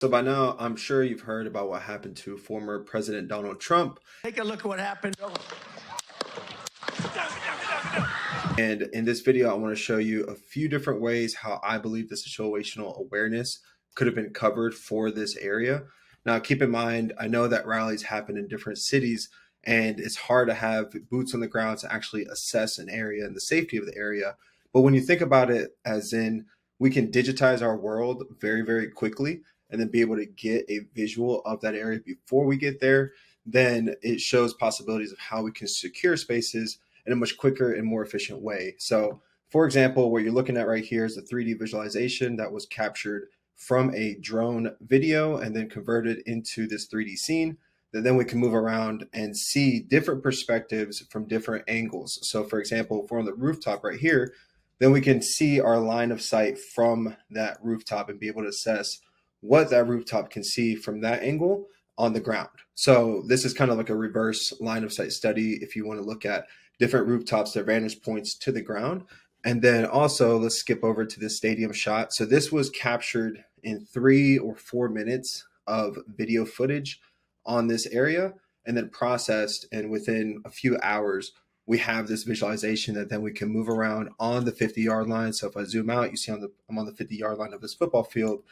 So by now, I'm sure you've heard about what happened to former President Donald Trump. Take a look at what happened. And in this video, I want to show you a few different ways how I believe the situational awareness could have been covered for this area. Now, keep in mind, I know that rallies happen in different cities, and it's hard to have boots on the ground to actually assess an area and the safety of the area. But when you think about it, as in we can digitize our world very, very quickly and then be able to get a visual of that area before we get there, then it shows possibilities of how we can secure spaces in a much quicker and more efficient way. So, for example, what you're looking at right here is a 3D visualization that was captured from a drone video and then converted into this 3D scene that then we can move around and see different perspectives from different angles. So, for example, if we're on the rooftop right here, then we can see our line of sight from that rooftop and be able to assess what that rooftop can see from that angle on the ground. So this is kind of like a reverse line of sight study if you want to look at different rooftops, their vantage points to the ground. And then also let's skip over to the stadium shot. So this was captured in 3 or 4 minutes of video footage on this area and then processed. And within a few hours, we have this visualization that then we can move around on the 50-yard line. So if I zoom out, you see I'm on the 50-yard line of this football field,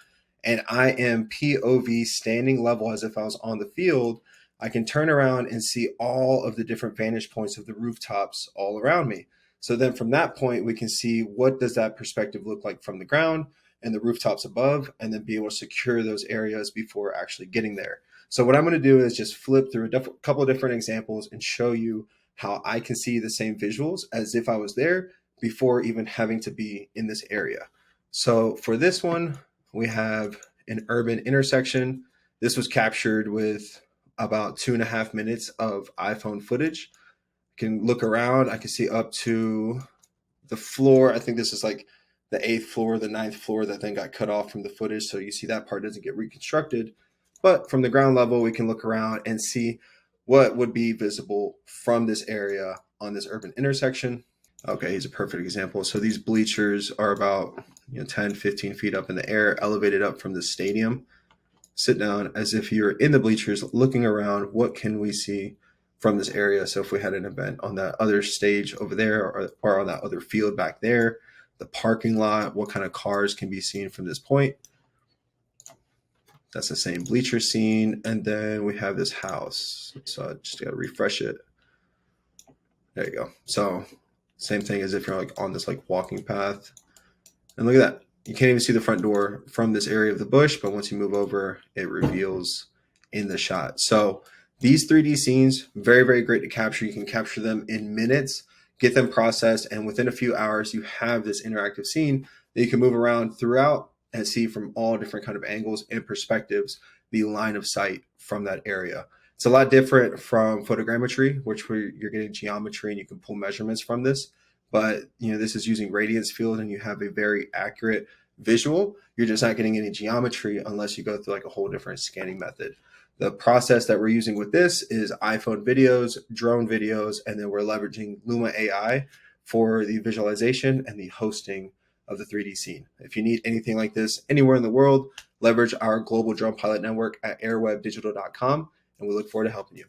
and I am POV standing level as if I was on the field. I can turn around and see all of the different vantage points of the rooftops all around me. So then from that point, we can see what does that perspective look like from the ground and the rooftops above, and then be able to secure those areas before actually getting there. So what I'm going to do is just flip through a couple of different examples and show you how I can see the same visuals as if I was there before even having to be in this area. So for this one, we have an urban intersection. This was captured with about 2.5 minutes of iPhone footage. I can look around. I can see up to the floor. I think this is like the 8th floor, the 9th floor that then got cut off from the footage. So you see that part doesn't get reconstructed. But from the ground level, we can look around and see what would be visible from this area on this urban intersection. Okay, here's a perfect example. So these bleachers are about 10, 15 feet up in the air, elevated up from the stadium. Sit down as if you're in the bleachers looking around. What can we see from this area? So if we had an event on that other stage over there or on that other field back there, the parking lot, what kind of cars can be seen from this point? That's the same bleacher scene. And then we have this house. So I just got to refresh it. There you go. So same thing as if you're like on this like walking path. And look at that. You can't even see the front door from this area of the bush, but once you move over, it reveals in the shot. So these 3D scenes, very, very great to capture. You can capture them in minutes, get them processed, and within a few hours, you have this interactive scene that you can move around throughout and see from all different kind of angles and perspectives the line of sight from that area. It's a lot different from photogrammetry, which you're getting geometry and you can pull measurements from this. But this is using radiance field and you have a very accurate visual. You're just not getting any geometry unless you go through like a whole different scanning method. The process that we're using with this is iPhone videos, drone videos, and then we're leveraging Luma AI for the visualization and the hosting of the 3D scene. If you need anything like this anywhere in the world, leverage our global drone pilot network at airwebdigital.com, and we look forward to helping you.